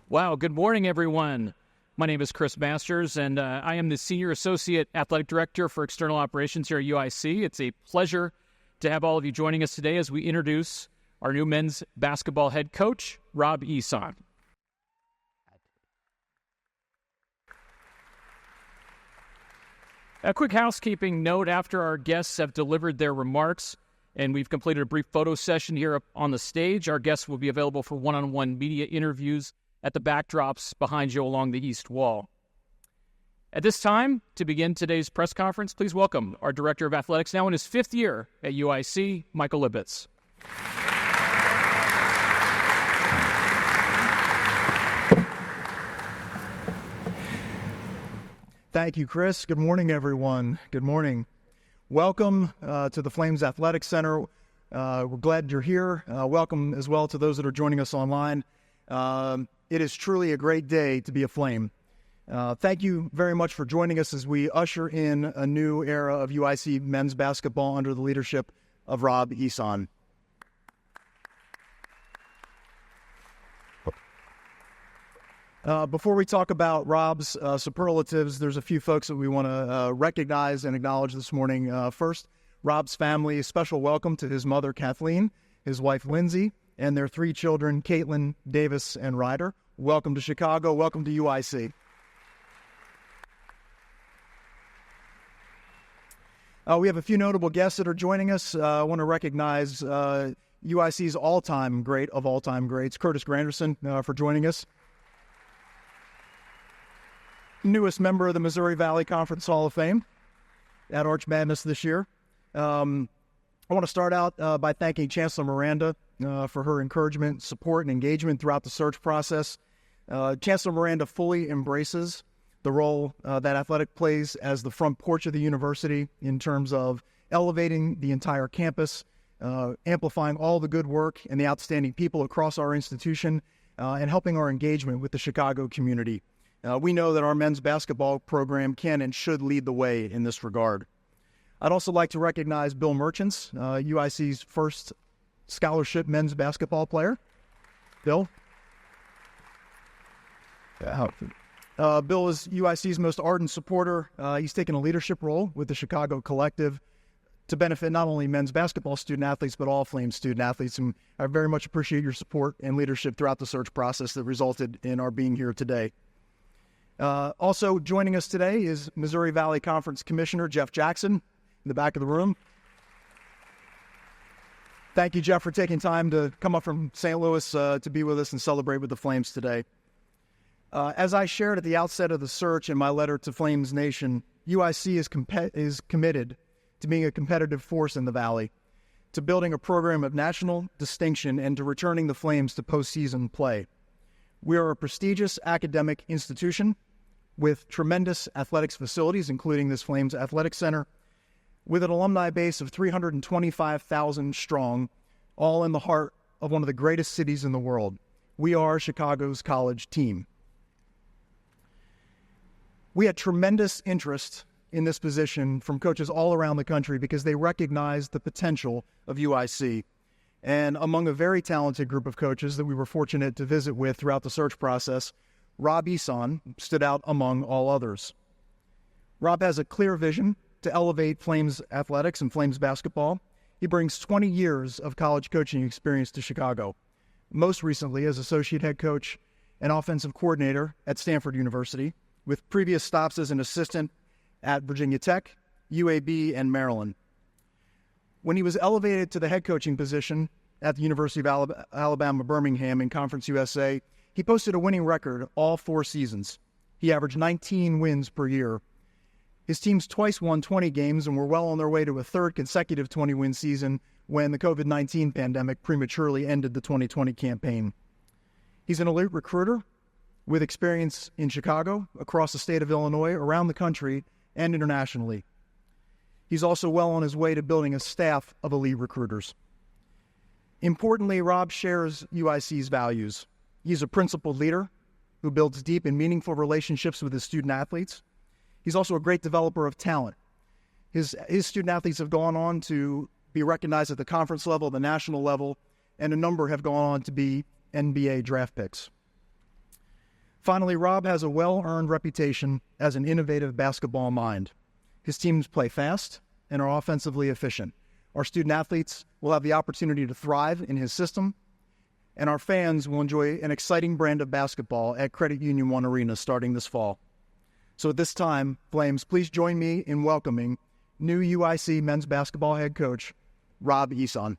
Wow, good morning, everyone. My name is Chris Masters, and I am the Senior Associate Athletic Director for External Operations here at UIC. It's a pleasure to have all of you joining us today as we introduce our new men's basketball head coach, Rob Ehsan. A quick housekeeping note: after our guests have delivered their remarks and we've completed a brief photo session here up on the stage, our guests will be available for one-on-one media interviews at the backdrops behind you along the east wall. At this time, to begin today's press conference, please welcome our Director of Athletics, now in his 5th year at UIC, Michael Lipitz. Thank you, Chris. Good morning, everyone. Good morning. Welcome to the Flames Athletic Center. We're glad you're here. Welcome as well to those that are joining us online. It is truly a great day to be a Flame. Thank you very much for joining us as we usher in a new era of UIC men's basketball under the leadership of Rob Ehsan. Before we talk about Rob's superlatives, there's a few folks that we want to recognize and acknowledge this morning. First, Rob's family. A special welcome to his mother, Kathleen, his wife, Lindsay, and their 3 children, Caitlin, Davis, and Ryder. Welcome to Chicago. Welcome to UIC. We have a few notable guests that are joining us. I want to recognize UIC's all-time great of all-time greats, Curtis Granderson, for joining us. Newest member of the Missouri Valley Conference Hall of Fame at Arch Madness this year. I want to start out by thanking Chancellor Miranda for her encouragement, support, and engagement throughout the search process. Chancellor Miranda fully embraces the role that athletic plays as the front porch of the university in terms of elevating the entire campus, amplifying all the good work and the outstanding people across our institution, and helping our engagement with the Chicago community. We know that our men's basketball program can and should lead the way in this regard. I'd also like to recognize Bill Merchants, UIC's first scholarship men's basketball player. Bill? Bill is UIC's most ardent supporter. He's taken a leadership role with the Chicago Collective to benefit not only men's basketball student-athletes, but all Flames student-athletes. And I very much appreciate your support and leadership throughout the search process that resulted in our being here today. Also joining us today is Missouri Valley Conference Commissioner Jeff Jackson in the back of the room. Thank you, Jeff, for taking time to come up from St. Louis to be with us and celebrate with the Flames today. As I shared at the outset of the search in my letter to Flames Nation, UIC is committed to being a competitive force in the Valley, to building a program of national distinction, and to returning the Flames to postseason play. We are a prestigious academic institution with tremendous athletics facilities, including this Flames Athletic Center, with an alumni base of 325,000 strong, all in the heart of one of the greatest cities in the world. We are Chicago's college team. We had tremendous interest in this position from coaches all around the country because they recognized the potential of UIC. And among a very talented group of coaches that we were fortunate to visit with throughout the search process, Rob Ehsan stood out among all others. Rob has a clear vision to elevate Flames athletics and Flames basketball. He brings 20 years of college coaching experience to Chicago, most recently as associate head coach and offensive coordinator at Stanford University, with previous stops as an assistant at Virginia Tech, UAB, and Maryland. When he was elevated to the head coaching position at the University of Alabama, Birmingham in Conference USA, he posted a winning record all 4 seasons. He averaged 19 wins per year. His teams twice won 20 games and were well on their way to a 3rd consecutive 20-win season when the COVID-19 pandemic prematurely ended the 2020 campaign. He's an elite recruiter with experience in Chicago, across the state of Illinois, around the country, and internationally. He's also well on his way to building a staff of elite recruiters. Importantly, Rob shares UIC's values. He's a principled leader who builds deep and meaningful relationships with his student-athletes. He's also a great developer of talent. His student-athletes have gone on to be recognized at the conference level, the national level, and a number have gone on to be NBA draft picks. Finally, Rob has a well-earned reputation as an innovative basketball mind. His teams play fast and are offensively efficient. Our student athletes will have the opportunity to thrive in his system, and our fans will enjoy an exciting brand of basketball at Credit Union One Arena starting this fall. So at this time, Flames, please join me in welcoming new UIC men's basketball head coach, Rob Ehsan.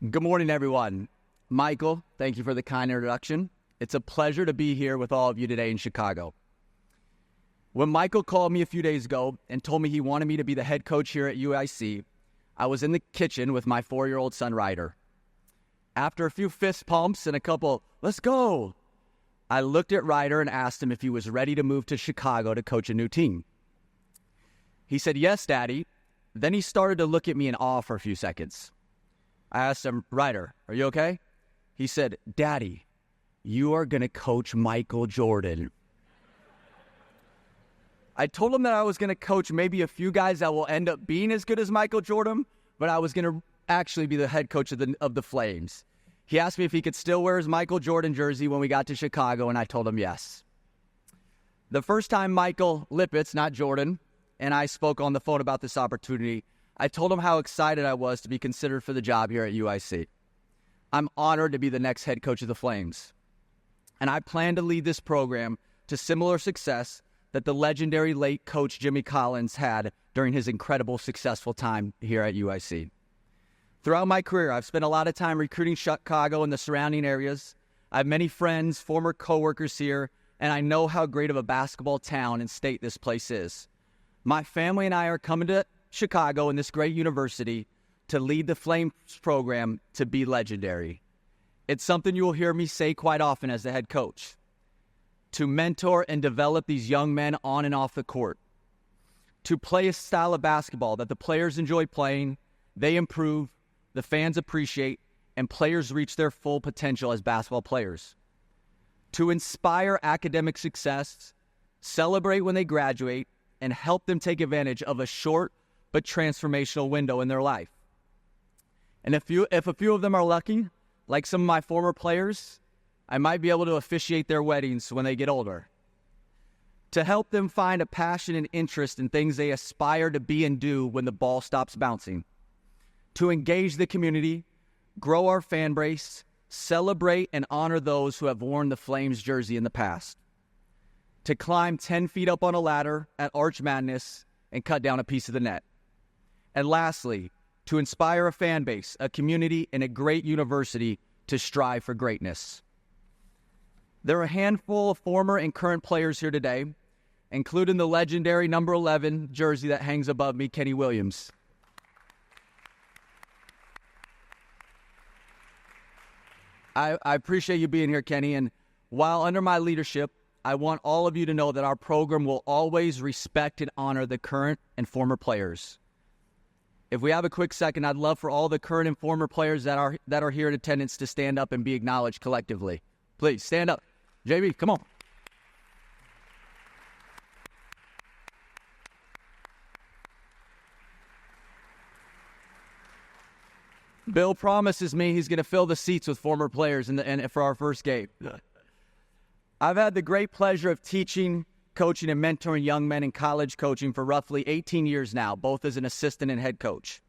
Good morning, everyone. Michael, thank you for the kind introduction. It's a pleasure to be here with all of you today in Chicago. When Michael called me a few days ago and told me he wanted me to be the head coach here at UIC, I was in the kitchen with my 4-year-old son, Ryder. After a few fist pumps and a couple, "Let's go," I looked at Ryder and asked him if he was ready to move to Chicago to coach a new team. He said, "Yes, Daddy." Then he started to look at me in awe for a few seconds. I asked him, "Ryder, are you okay?" He said, "Daddy, you are going to coach Michael Jordan." I told him that I was going to coach maybe a few guys that will end up being as good as Michael Jordan, but I was going to actually be the head coach of the Flames. He asked me if he could still wear his Michael Jordan jersey when we got to Chicago, and I told him yes. The first time Michael Lipitz, not Jordan, and I spoke on the phone about this opportunity, I told him how excited I was to be considered for the job here at UIC. I'm honored to be the next head coach of the Flames, and I plan to lead this program to similar success that the legendary late coach Jimmy Collins had during his incredible successful time here at UIC. Throughout my career, I've spent a lot of time recruiting Chicago and the surrounding areas. I have many friends, former coworkers here, and I know how great of a basketball town and state this place is. My family and I are coming to Chicago and this great university to lead the Flames program to be legendary. It's something you will hear me say quite often as the head coach. To mentor and develop these young men on and off the court. To play a style of basketball that the players enjoy playing, they improve, the fans appreciate, and players reach their full potential as basketball players. To inspire academic success, celebrate when they graduate, and help them take advantage of a short but transformational window in their life. And if a few of them are lucky, like some of my former players, I might be able to officiate their weddings when they get older. To help them find a passion and interest in things they aspire to be and do when the ball stops bouncing. To engage the community, grow our fan base, celebrate and honor those who have worn the Flames jersey in the past. To climb 10 feet up on a ladder at Arch Madness and cut down a piece of the net. And lastly, to inspire a fan base, a community, and a great university to strive for greatness. There are a handful of former and current players here today, including the legendary number 11 jersey that hangs above me, Kenny Williams. I appreciate you being here, Kenny, and while under my leadership, I want all of you to know that our program will always respect and honor the current and former players. If we have a quick second, I'd love for all the current and former players that are here in attendance to stand up and be acknowledged collectively. Please, stand up. JB, come on. Bill promises me he's going to fill the seats with former players for our first game. I've had the great pleasure of teaching, coaching, and mentoring young men in college coaching for roughly 18 years now, both as an assistant and head coach.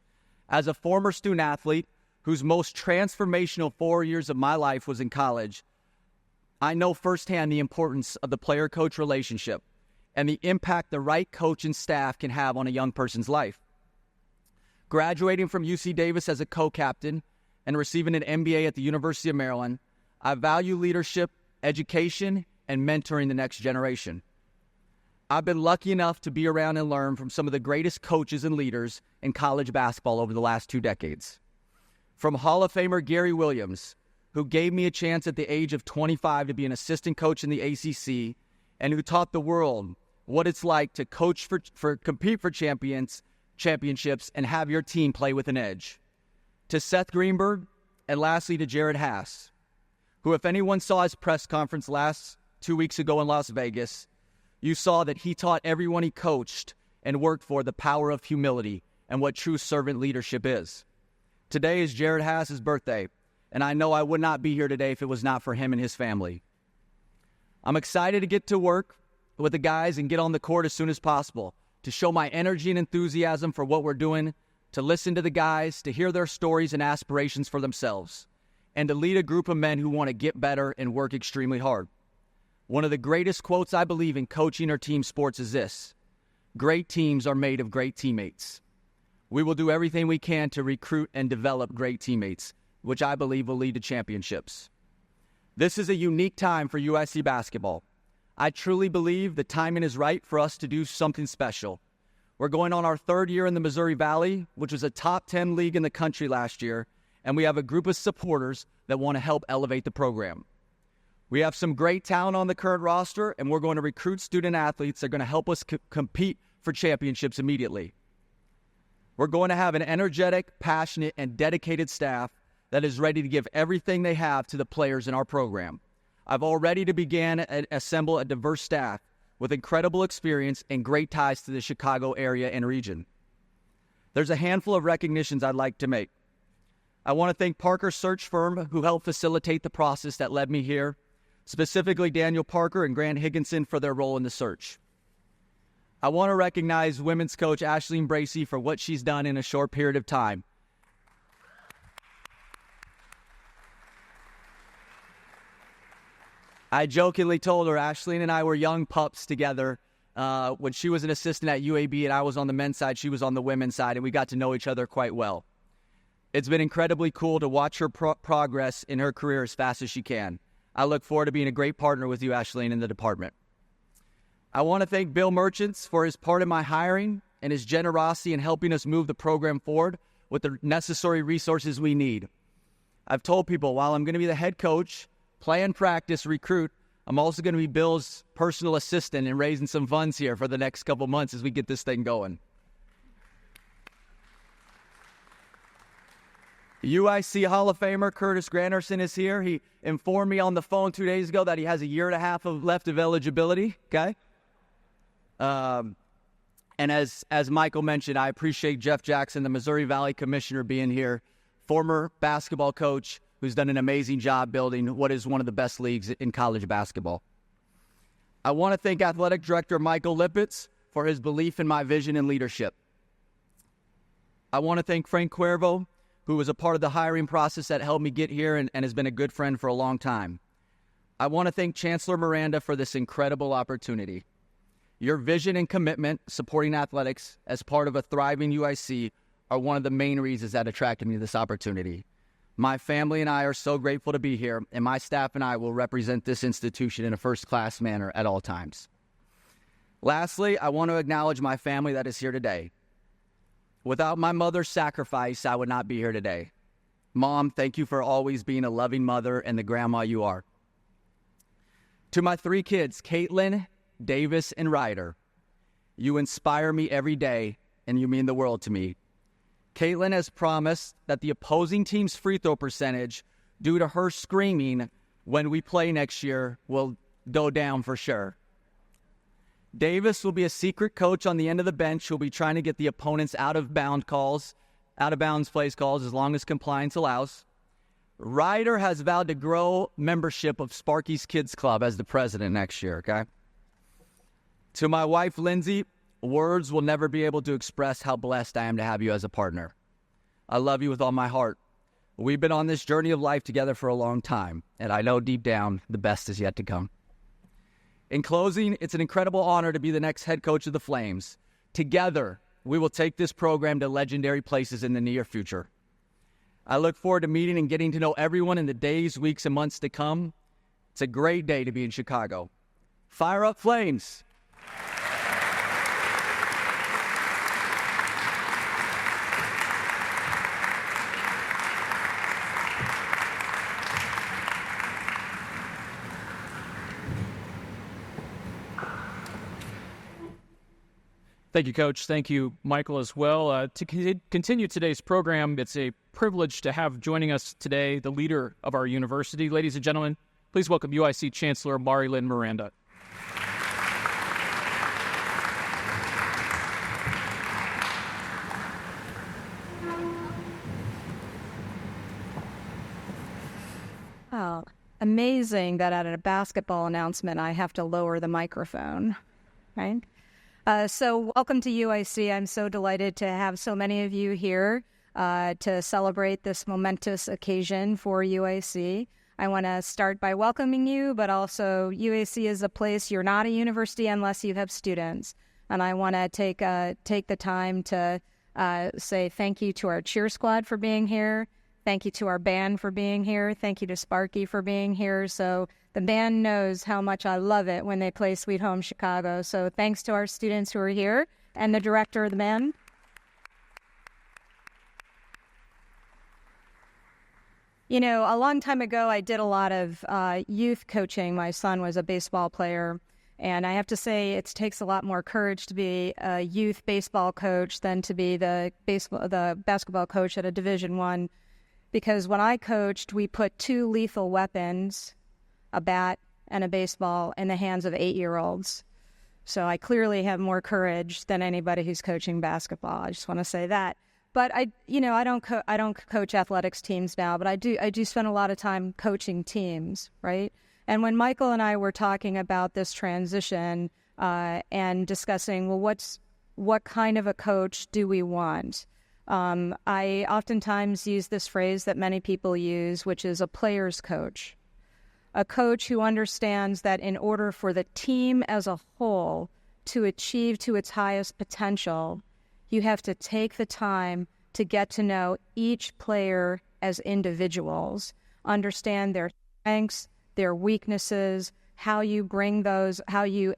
As a former student athlete whose most transformational 4 years of my life was in college, I know firsthand the importance of the player-coach relationship and the impact the right coach and staff can have on a young person's life. Graduating from UC Davis as a co-captain and receiving an MBA at the University of Maryland, I value leadership, education, and mentoring the next generation. I've been lucky enough to be around and learn from some of the greatest coaches and leaders in college basketball over the last 2 decades. From Hall of Famer Gary Williams, who gave me a chance at the age of 25 to be an assistant coach in the ACC, and who taught the world what it's like to coach compete for championships and have your team play with an edge. To Seth Greenberg, and lastly to Jared Haas, who, if anyone saw his press conference 2 weeks ago in Las Vegas, you saw that he taught everyone he coached and worked for the power of humility and what true servant leadership is. Today is Jared Haas's birthday, and I know I would not be here today if it was not for him and his family. I'm excited to get to work with the guys and get on the court as soon as possible, to show my energy and enthusiasm for what we're doing, to listen to the guys, to hear their stories and aspirations for themselves, and to lead a group of men who want to get better and work extremely hard. One of the greatest quotes I believe in coaching or team sports is this: great teams are made of great teammates. We will do everything we can to recruit and develop great teammates, which I believe will lead to championships. This is a unique time for UIC basketball. I truly believe the timing is right for us to do something special. We're going on our third year in the Missouri Valley, which was a top 10 league in the country last year, and we have a group of supporters that want to help elevate the program. We have some great talent on the current roster, and we're going to recruit student athletes that are going to help us compete for championships immediately. We're going to have an energetic, passionate, and dedicated staff that is ready to give everything they have to the players in our program. I've already began to assemble a diverse staff with incredible experience and great ties to the Chicago area and region. There's a handful of recognitions I'd like to make. I want to thank Parker's search firm who helped facilitate the process that led me here, specifically Daniel Parker and Grant Higginson for their role in the search. I want to recognize women's coach Ashleen Bracey for what she's done in a short period of time. I jokingly told her Ashleen and I were young pups together when she was an assistant at UAB and I was on the men's side, she was on the women's side, and we got to know each other quite well. It's been incredibly cool to watch her progress in her career as fast as she can. I look forward to being a great partner with you, Ashleen, in the department. I want to thank Bill Merchants for his part in my hiring and his generosity in helping us move the program forward with the necessary resources we need. I've told people while I'm going to be the head coach, play and practice, recruit, I'm also going to be Bill's personal assistant and raising some funds here for the next couple months as we get this thing going. UIC Hall of Famer Curtis Granderson is here. He informed me on the phone 2 days ago that he has a year and a half left of eligibility, okay? And as Michael mentioned, I appreciate Jeff Jackson, the Missouri Valley Commissioner, being here, former basketball coach who's done an amazing job building what is one of the best leagues in college basketball. I want to thank Athletic Director Michael Lipitz for his belief in my vision and leadership. I want to thank Frank Cuervo, who was a part of the hiring process that helped me get here and has been a good friend for a long time. I want to thank Chancellor Miranda for this incredible opportunity. Your vision and commitment supporting athletics as part of a thriving UIC are one of the main reasons that attracted me to this opportunity. My family and I are so grateful to be here, and my staff and I will represent this institution in a first-class manner at all times. Lastly, I want to acknowledge my family that is here today. Without my mother's sacrifice, I would not be here today. Mom, thank you for always being a loving mother and the grandma you are. To my 3 kids, Caitlin, Davis, and Ryder, you inspire me every day, and you mean the world to me. Caitlin has promised that the opposing team's free throw percentage, due to her screaming when we play next year, will go down for sure. Davis will be a secret coach on the end of the bench who will be trying to get the opponents out of bounds plays calls as long as compliance allows. Ryder has vowed to grow membership of Sparky's Kids Club as the president next year, okay? To my wife, Lindsay, words will never be able to express how blessed I am to have you as a partner. I love you with all my heart. We've been on this journey of life together for a long time, and I know deep down the best is yet to come. In closing, it's an incredible honor to be the next head coach of the Flames. Together, we will take this program to legendary places in the near future. I look forward to meeting and getting to know everyone in the days, weeks, and months to come. It's a great day to be in Chicago. Fire up, Flames! Thank you, Coach. Thank you, Michael, as well. To continue today's program, it's a privilege to have joining us today the leader of our university. Ladies and gentlemen, please welcome UIC Chancellor Lynn Miranda. Oh, amazing that at a basketball announcement I have to lower the microphone, right? So welcome to UIC. I'm so delighted to have so many of you here to celebrate this momentous occasion for UIC. I want to start by welcoming you, but also UIC is a place, you're not a university unless you have students. And I want to take the time to say thank you to our cheer squad for being here. Thank you to our band for being here. Thank you to Sparky for being here. So the band knows how much I love it when they play Sweet Home Chicago. So thanks to our students who are here and the director of the band. You know, a long time ago, I did a lot of youth coaching. My son was a baseball player. And I have to say, it takes a lot more courage to be a youth baseball coach than to be the basketball coach at a Division I. Because when I coached, we put two lethal weapons, a bat and a baseball, in the hands of 8-year-olds. So I clearly have more courage than anybody who's coaching basketball. I just want to say that. But I don't coach athletics teams now, but I do spend a lot of time coaching teams, right? And when Michael and I were talking about this transition and discussing, well, what kind of a coach do we want? I oftentimes use this phrase that many people use, which is a player's coach. A coach who understands that in order for the team as a whole to achieve to its highest potential, you have to take the time to get to know each player as individuals, understand their strengths, their weaknesses, how you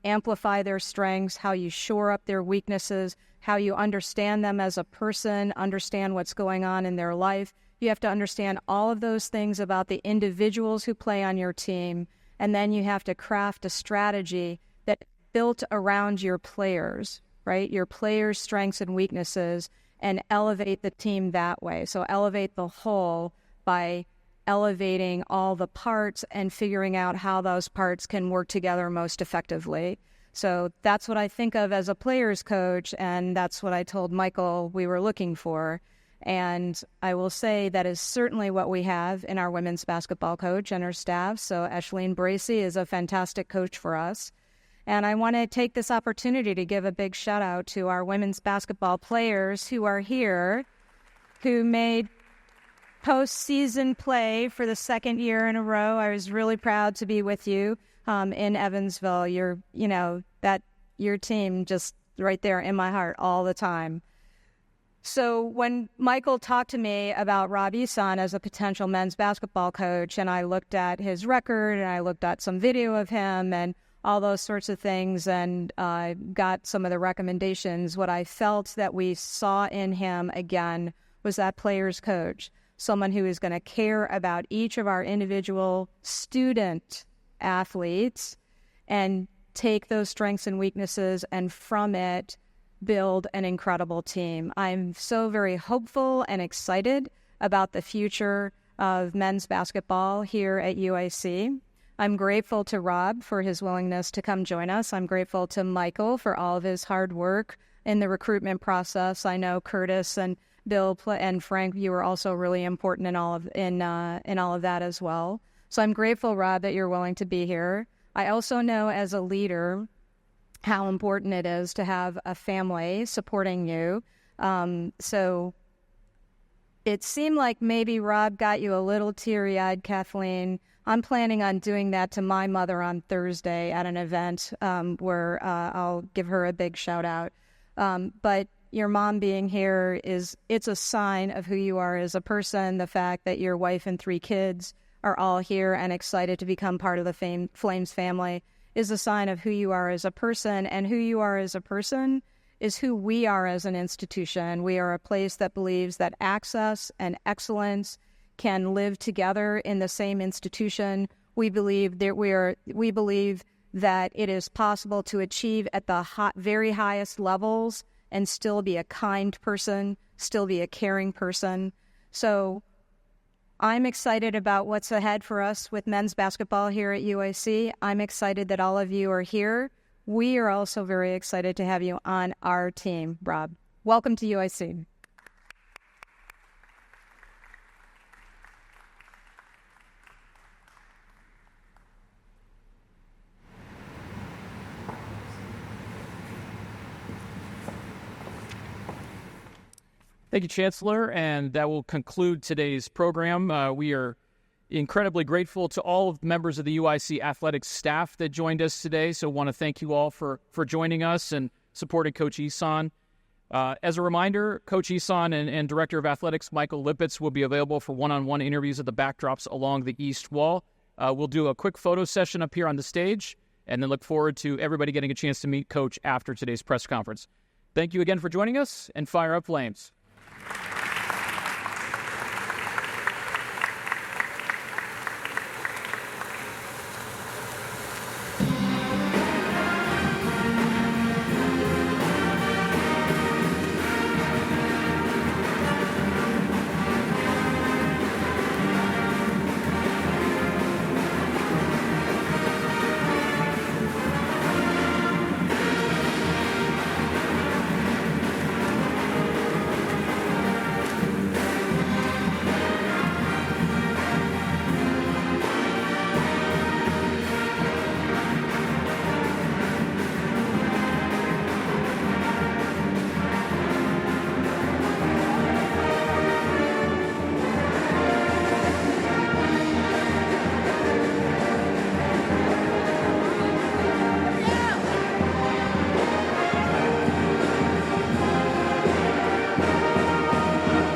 amplify their strengths, how you shore up their weaknesses, how you understand them as a person, understand what's going on in their life. You have to understand all of those things about the individuals who play on your team, and then you have to craft a strategy that's built around your players, right? Your players' strengths and weaknesses, and elevate the team that way. So elevate the whole by elevating all the parts and figuring out how those parts can work together most effectively. So that's what I think of as a player's coach, and that's what I told Michael we were looking for. And I will say that is certainly what we have in our women's basketball coach and her staff. So Ashleen Bracey is a fantastic coach for us. And I want to take this opportunity to give a big shout out to our women's basketball players who are here, who made postseason play for the second year in a row. I was really proud to be with you in Evansville. Your team just right there in my heart all the time. So when Michael talked to me about Rob Ehsan as a potential men's basketball coach, and I looked at his record and I looked at some video of him and all those sorts of things and got some of the recommendations, what I felt that we saw in him again was that player's coach, someone who is going to care about each of our individual student athletes and take those strengths and weaknesses and from it build an incredible team. I'm so very hopeful and excited about the future of men's basketball here at UIC. I'm grateful to Rob for his willingness to come join us. I'm grateful to Michael for all of his hard work in the recruitment process. I know Curtis and Bill and Frank, you were also really important in all of that as well. So I'm grateful, Rob, that you're willing to be here. I also know as a leader how important it is to have a family supporting you. So it seemed like maybe Rob got you a little teary-eyed, Kathleen. I'm planning on doing that to my mother on Thursday at an event where I'll give her a big shout out. But your mom being here it's a sign of who you are as a person. The fact that your wife and 3 kids are all here and excited to become part of the Flames family is a sign of who you are as a person, and who you are as a person is who we are as an institution. We are a place that believes that access and excellence can live together in the same institution. We believe that it is possible to achieve at the very highest levels and still be a kind person, still be a caring person. So I'm excited about what's ahead for us with men's basketball here at UIC. I'm excited that all of you are here. We are also very excited to have you on our team, Rob. Welcome to UIC. Thank you, Chancellor, and that will conclude today's program. We are incredibly grateful to all of the members of the UIC athletics staff that joined us today, so want to thank you all for joining us and supporting Coach Ehsan. As a reminder, Coach Ehsan and Director of Athletics Michael Lipitz will be available for one-on-one interviews at the backdrops along the east wall. We'll do a quick photo session up here on the stage, and then look forward to everybody getting a chance to meet Coach after today's press conference. Thank you again for joining us, and fire up Flames.